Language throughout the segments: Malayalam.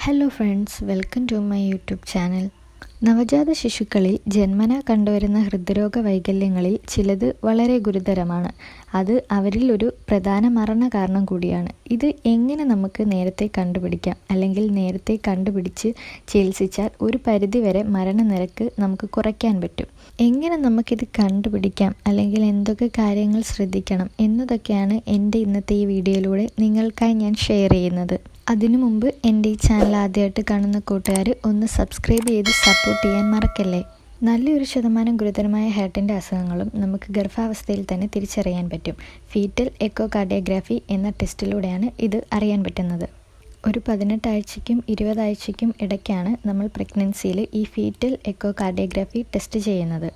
Hello friends, welcome to my YouTube channel. നവജാത ശിശുക്കളിൽ ജന്മന കണ്ടുവരുന്ന ഹൃദ്രോഗ വൈകല്യങ്ങളിൽ ചിലത് വളരെ ഗുരുതരമാണ്. അത് അവരിൽ ഒരു പ്രധാന മരണ കാരണം കൂടിയാണ്. ഇത് എങ്ങനെ നമുക്ക് നേരത്തെ കണ്ടുപിടിക്കാം, അല്ലെങ്കിൽ നേരത്തെ കണ്ടുപിടിച്ച് ചികിത്സിച്ചാൽ ഒരു പരിധിവരെ മരണനിരക്ക് നമുക്ക് കുറയ്ക്കാൻ പറ്റും. എങ്ങനെ നമുക്കിത് കണ്ടുപിടിക്കാം, അല്ലെങ്കിൽ എന്തൊക്കെ കാര്യങ്ങൾ ശ്രദ്ധിക്കണം എന്നതൊക്കെയാണ് എൻ്റെ ഇന്നത്തെ ഈ വീഡിയോയിലൂടെ നിങ്ങൾക്കായി ഞാൻ ഷെയർ ചെയ്യുന്നത്. അതിനു മുമ്പ് എൻ്റെ ഈ ചാനൽ ആദ്യമായിട്ട് കാണുന്ന കൂട്ടുകാർ ഒന്ന് സബ്സ്ക്രൈബ് ചെയ്ത് സപ്പോർട്ട് ചെയ്യാൻ മറക്കല്ലേ. നല്ലൊരു ശതമാനം ഗുരുതരമായ ഹാർട്ടിൻ്റെ അസുഖങ്ങളും നമുക്ക് ഗർഭാവസ്ഥയിൽ തന്നെ തിരിച്ചറിയാൻ പറ്റും. ഫീറ്റൽ എക്കോ കാർഡിയോഗ്രാഫി എന്ന ടെസ്റ്റിലൂടെയാണ് ഇത് അറിയാൻ പറ്റുന്നത്. ഒരു 18 ആഴ്ചയ്ക്കും 20 ആഴ്ചയ്ക്കും ഇടയ്ക്കാണ് നമ്മൾ പ്രഗ്നൻസിയിൽ ഈ ഫീറ്റൽ എക്കോ കാർഡിയോഗ്രാഫി ടെസ്റ്റ് ചെയ്യുന്നത്.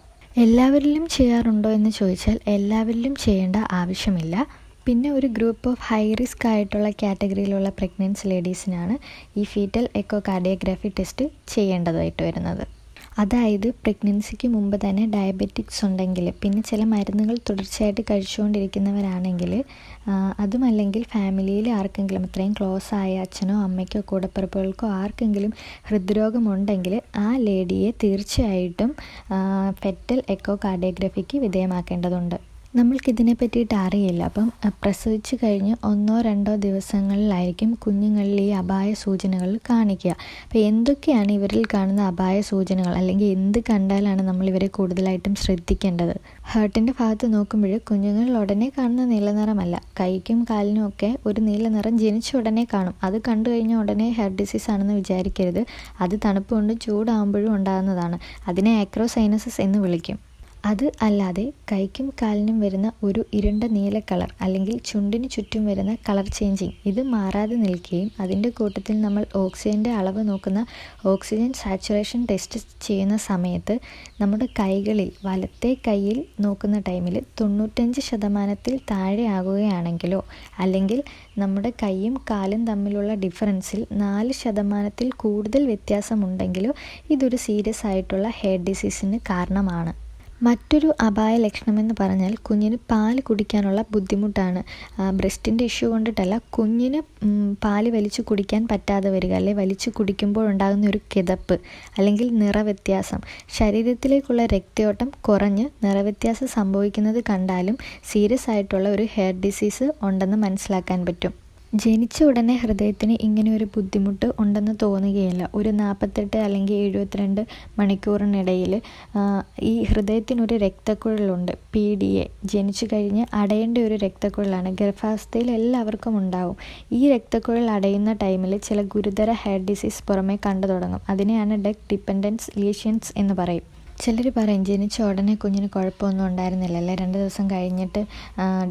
എല്ലാവരിലും ചെയ്യാറുണ്ടോ എന്ന് ചോദിച്ചാൽ എല്ലാവരിലും ചെയ്യേണ്ട ആവശ്യമില്ല. പിന്നെ ഒരു ഗ്രൂപ്പ് ഓഫ് ഹൈ റിസ്ക് ആയിട്ടുള്ള കാറ്റഗറിയിലുള്ള പ്രഗ്നൻസി ലേഡീസിനാണ് ഈ ഫീറ്റൽ എക്കോ കാർഡിയോഗ്രാഫി ടെസ്റ്റ് ചെയ്യേണ്ടതായിട്ട് വരുന്നത്. അതായത് പ്രഗ്നൻസിക്ക് മുമ്പ് തന്നെ ഡയബറ്റിക്സ് ഉണ്ടെങ്കിൽ, പിന്നെ ചില മരുന്നുകൾ തുടർച്ചയായിട്ട് കഴിച്ചുകൊണ്ടിരിക്കുന്നവരാണെങ്കിൽ, അതുമല്ലെങ്കിൽ ഫാമിലിയിൽ ആർക്കെങ്കിലും, അത്രയും ക്ലോസ് ആയ അച്ഛനോ അമ്മയ്ക്കോ കൂടപ്പിറപ്പുകൾക്കോ ആർക്കെങ്കിലും ഹൃദ്രോഗമുണ്ടെങ്കിൽ ആ ലേഡിയെ തീർച്ചയായിട്ടും ഫെറ്റൽ എക്കോ കാർഡിയോഗ്രാഫിക്ക് വിധേയമാക്കേണ്ടതുണ്ട്. നമ്മൾക്കിതിനെ പറ്റിയിട്ട് അറിയില്ല. അപ്പം പ്രസവിച്ച് കഴിഞ്ഞ് 1-2 ദിവസങ്ങളിലായിരിക്കും കുഞ്ഞുങ്ങളിൽ ഈ അപായ സൂചനകൾ കാണിക്കുക. അപ്പോൾ എന്തൊക്കെയാണ് ഇവരിൽ കാണുന്ന അപായ സൂചനകൾ, അല്ലെങ്കിൽ എന്ത് കണ്ടാലാണ് നമ്മൾ ഇവരെ കൂടുതലായിട്ടും ശ്രദ്ധിക്കേണ്ടത്? ഹാർട്ടിൻ്റെ ഭാഗത്ത് നോക്കുമ്പോൾ കുഞ്ഞുങ്ങളിൽ ഉടനെ കാണുന്ന നീലനിറമല്ല, കൈക്കും കാലിനും ഒക്കെ ഒരു നീലനിറം ജനിച്ച ഉടനെ കാണും. അത് കണ്ടു കഴിഞ്ഞാൽ ഉടനെ ഹാർട്ട് ഡിസീസ് ആണെന്ന് വിചാരിക്കരുത്. അത് തണുപ്പ് കൊണ്ടും ചൂടാകുമ്പോഴും ഉണ്ടാകുന്നതാണ്. അതിനെ ആക്രോസൈനസിസ് എന്ന് വിളിക്കും. അത് അല്ലാതെ കൈക്കും കാലിനും വരുന്ന ഒരു ഇരുണ്ട നീല കളർ, അല്ലെങ്കിൽ ചുണ്ടിന് ചുറ്റും വരുന്ന കളർ ചേഞ്ചിങ്, ഇത് മാറാതെ നിൽക്കുകയും അതിൻ്റെ കൂട്ടത്തിൽ നമ്മൾ ഓക്സിജൻ്റെ അളവ് നോക്കുന്ന ഓക്സിജൻ സാച്ചുറേഷൻ ടെസ്റ്റ് ചെയ്യുന്ന സമയത്ത് നമ്മുടെ കൈകളിൽ, വലത്തെ കൈയിൽ നോക്കുന്ന ടൈമിൽ 95% താഴെ ആകുകയാണെങ്കിലോ, അല്ലെങ്കിൽ നമ്മുടെ കൈയും കാലും തമ്മിലുള്ള ഡിഫറൻസിൽ 4% കൂടുതൽ വ്യത്യാസമുണ്ടെങ്കിലോ ഇതൊരു സീരിയസ് ആയിട്ടുള്ള ഹാർട്ട് ഡിസീസിന് കാരണമാണ്. മറ്റൊരു അപായ ലക്ഷണമെന്ന് പറഞ്ഞാൽ കുഞ്ഞിന് പാൽ കുടിക്കാനുള്ള ബുദ്ധിമുട്ടാണ്. ബ്രസ്റ്റിൻ്റെ ഇഷ്യൂ കൊണ്ടിട്ടല്ല, കുഞ്ഞിന് പാൽ വലിച്ചു കുടിക്കാൻ പറ്റാതെ വരിക, അല്ലെങ്കിൽ വലിച്ചു കുടിക്കുമ്പോഴുണ്ടാകുന്ന ഒരു കിതപ്പ്, അല്ലെങ്കിൽ നിറവ്യത്യാസം, ശരീരത്തിലേക്കുള്ള രക്തയോട്ടം കുറഞ്ഞ് നിറവ്യത്യാസം സംഭവിക്കുന്നത് കണ്ടാലും സീരിയസ് ആയിട്ടുള്ള ഒരു ഹാർട്ട് ഡിസീസ് ഉണ്ടെന്ന് മനസ്സിലാക്കാൻ പറ്റും. ജനിച്ച ഉടനെ ഹൃദയത്തിന് ഇങ്ങനെ ഒരു ബുദ്ധിമുട്ട് ഉണ്ടെന്ന് തോന്നുകയില്ല. ഒരു 48 അല്ലെങ്കിൽ 72 മണിക്കൂറിനിടയിൽ ഈ ഹൃദയത്തിനൊരു രക്തക്കുഴലുണ്ട്, PDA. ജനിച്ചു കഴിഞ്ഞ് അടയേണ്ട ഒരു രക്തക്കുഴലാണ്. ഗർഭാവസ്ഥയിൽ എല്ലാവർക്കും ഉണ്ടാവും. ഈ രക്തക്കുഴൽ അടയുന്ന ടൈമിൽ ചില ഗുരുതര ഹാർട്ട് ഡിസീസ് പുറമേ കണ്ടു തുടങ്ങും. അതിനെയാണ് ഡെക് ഡിപ്പെൻഡൻസ് ലീഷൻസ് എന്ന് പറയും. ചിലർ പറയും ജനിച്ച ഉടനെ കുഞ്ഞിന് കുഴപ്പമൊന്നും ഉണ്ടായിരുന്നില്ല, അല്ലെ 2 ദിവസം കഴിഞ്ഞിട്ട്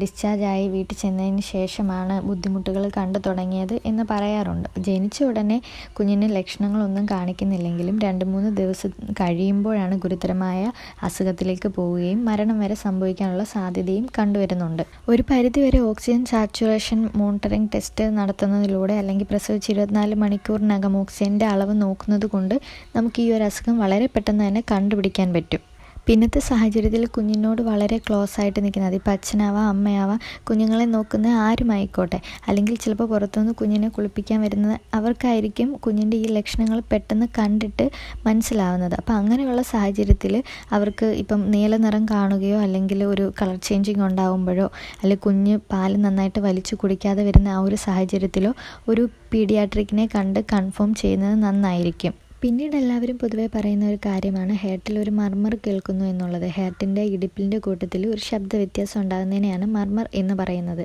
ഡിസ്ചാർജായി വീട്ടിൽ ചെന്നതിന് ശേഷമാണ് ബുദ്ധിമുട്ടുകൾ കണ്ടു തുടങ്ങിയത് എന്ന് പറയാറുണ്ട്. ജനിച്ച ഉടനെ കുഞ്ഞിന് ലക്ഷണങ്ങളൊന്നും കാണിക്കുന്നില്ലെങ്കിലും 2-3 ദിവസം കഴിയുമ്പോഴാണ് ഗുരുതരമായ അസുഖത്തിലേക്ക് പോവുകയും മരണം വരെ സംഭവിക്കാനുള്ള സാധ്യതയും കണ്ടുവരുന്നുണ്ട്. ഒരു പരിധിവരെ ഓക്സിജൻ സാച്ചുറേഷൻ മോണിറ്ററിംഗ് ടെസ്റ്റ് നടത്തുന്നതിലൂടെ, അല്ലെങ്കിൽ പ്രസവിച്ച് 24 മണിക്കൂറിനകം ഓക്സിജൻ്റെ അളവ് നോക്കുന്നത് കൊണ്ട് നമുക്ക് ഈ ഒരു അസുഖം വളരെ പെട്ടെന്ന് തന്നെ കണ്ടുപിടിക്കാൻ പറ്റും. പിന്നത്തെ സാഹചര്യത്തിൽ കുഞ്ഞിനോട് വളരെ ക്ലോസ് ആയിട്ട് നിൽക്കുന്നത്, അതിപ്പോൾ അച്ഛനാവാം അമ്മയാവാം, കുഞ്ഞുങ്ങളെ നോക്കുന്ന ആരുമായിക്കോട്ടെ, അല്ലെങ്കിൽ ചിലപ്പോൾ പുറത്തുനിന്ന് കുഞ്ഞിനെ കുളിപ്പിക്കാൻ വരുന്നത് അവർക്കായിരിക്കും കുഞ്ഞിൻ്റെ ഈ ലക്ഷണങ്ങൾ പെട്ടെന്ന് കണ്ടിട്ട് മനസ്സിലാവുന്നത്. അപ്പോൾ അങ്ങനെയുള്ള സാഹചര്യത്തിൽ അവർക്ക് ഇപ്പം നീല നിറം കാണുകയോ, അല്ലെങ്കിൽ ഒരു കളർ ചേഞ്ചിങ് ഉണ്ടാകുമ്പോഴോ, അല്ലെങ്കിൽ കുഞ്ഞ് പാല് നന്നായിട്ട് വലിച്ചു കുടിക്കാതെ വരുന്ന ആ ഒരു സാഹചര്യത്തിലോ ഒരു പീഡിയാട്രിക്കിനെ കണ്ട് കൺഫേം ചെയ്യുന്നത് നന്നായിരിക്കും. പിന്നീട് എല്ലാവരും പൊതുവെ പറയുന്ന ഒരു കാര്യമാണ് ഹാർട്ടിൽ ഒരു മർമർ കേൾക്കുന്നു എന്നുള്ളത്. ഹാർട്ടിൻ്റെ ഇടിപ്പിൻ്റെ കൂട്ടത്തിൽ ഒരു ശബ്ദ വ്യത്യാസം ഉണ്ടാകുന്നതിനെയാണ് മർമർ എന്ന് പറയുന്നത്.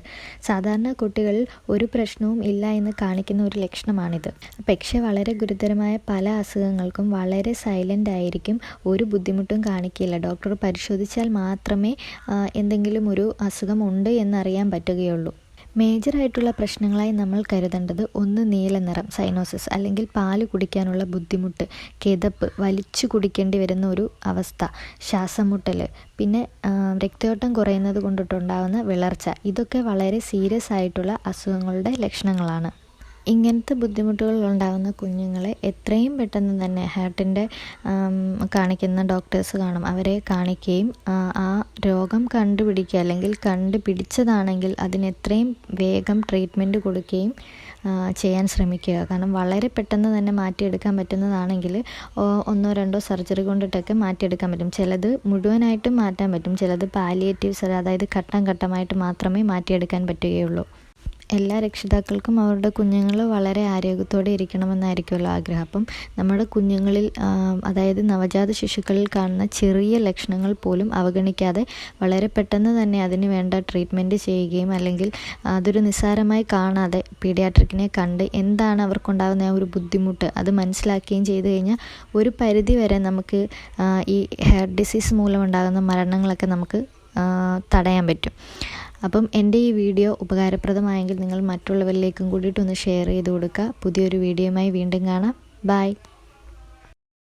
സാധാരണ കുട്ടികളിൽ ഒരു പ്രശ്നവും ഇല്ല എന്ന് കാണിക്കുന്ന ഒരു ലക്ഷണമാണിത്. പക്ഷേ വളരെ ഗുരുതരമായ പല അസുഖങ്ങൾക്കും വളരെ സൈലൻ്റ് ആയിരിക്കും, ഒരു ബുദ്ധിമുട്ടും കാണിക്കില്ല. ഡോക്ടർ പരിശോധിച്ചാൽ മാത്രമേ എന്തെങ്കിലും ഒരു അസുഖം ഉണ്ട് എന്നറിയാൻ പറ്റുകയുള്ളൂ. മേജറായിട്ടുള്ള പ്രശ്നങ്ങളായി നമ്മൾ കരുതേണ്ടത് ഒന്ന് നീലനിറം, സൈനോസിസ്, അല്ലെങ്കിൽ പാല് കുടിക്കാനുള്ള ബുദ്ധിമുട്ട്, കിതപ്പ്, വലിച്ചു കുടിക്കേണ്ടി വരുന്ന ഒരു അവസ്ഥ, ശ്വാസമുട്ടൽ, പിന്നെ രക്തയോട്ടം കുറയുന്നത് കൊണ്ടിട്ടുണ്ടാകുന്ന വിളർച്ച. ഇതൊക്കെ വളരെ സീരിയസ് ആയിട്ടുള്ള അസുഖങ്ങളുടെ ലക്ഷണങ്ങളാണ്. ഇങ്ങനത്തെ ബുദ്ധിമുട്ടുകൾ ഉണ്ടാകുന്ന കുഞ്ഞുങ്ങളെ എത്രയും പെട്ടെന്ന് തന്നെ ഹാർട്ടിൻ്റെ കാണിക്കുന്ന ഡോക്ടേഴ്സ് കാണും, അവരെ കാണിക്കുകയും ആ രോഗം കണ്ടുപിടിക്കുക അല്ലെങ്കിൽ കണ്ടുപിടിച്ചതാണെങ്കിൽ അതിന് എത്രയും വേഗം ട്രീറ്റ്മെൻറ്റ് കൊടുക്കുകയും ചെയ്യാൻ ശ്രമിക്കുക. കാരണം വളരെ പെട്ടെന്ന് തന്നെ മാറ്റിയെടുക്കാൻ പറ്റുന്നതാണെങ്കിൽ 1-2 സർജറി കൊണ്ടിട്ടൊക്കെ മാറ്റിയെടുക്കാൻ പറ്റും. ചിലത് മുഴുവനായിട്ടും മാറ്റാൻ പറ്റും, ചിലത് പാലിയേറ്റീവ്സ് അതായത് ഘട്ടം ഘട്ടമായിട്ട് മാത്രമേ മാറ്റിയെടുക്കാൻ പറ്റുകയുള്ളൂ. എല്ലാ രക്ഷിതാക്കൾക്കും അവരുടെ കുഞ്ഞുങ്ങൾ വളരെ ആരോഗ്യത്തോടെ ഇരിക്കണമെന്നായിരിക്കുമല്ലോ ആഗ്രഹം. അപ്പം നമ്മുടെ കുഞ്ഞുങ്ങളിൽ അതായത് നവജാത ശിശുക്കളിൽ കാണുന്ന ചെറിയ ലക്ഷണങ്ങൾ പോലും അവഗണിക്കാതെ വളരെ പെട്ടെന്ന് തന്നെ അതിന് വേണ്ട ട്രീറ്റ്മെൻറ്റ് ചെയ്യുകയും അല്ലെങ്കിൽ അതൊരു നിസ്സാരമായി കാണാതെ പീഡിയാട്രിക്കിനെ കണ്ട് എന്താണ് അവർക്കുണ്ടാകുന്ന ഒരു ബുദ്ധിമുട്ട് അത് മനസ്സിലാക്കുകയും ചെയ്തു കഴിഞ്ഞാൽ ഒരു പരിധി വരെ നമുക്ക് ഈ ഹാർട്ട് ഡിസീസ് മൂലമുണ്ടാകുന്ന മരണങ്ങളൊക്കെ നമുക്ക് തടയാൻ പറ്റും. അപ്പം എൻ്റെ ഈ വീഡിയോ ഉപകാരപ്രദമായെങ്കിൽ നിങ്ങൾ മറ്റുള്ളവരിലേക്കും കൂടിയിട്ടൊന്ന് ഷെയർ ചെയ്ത് കൊടുക്കുക. പുതിയൊരു വീഡിയോയുമായി വീണ്ടും കാണാം. ബൈ.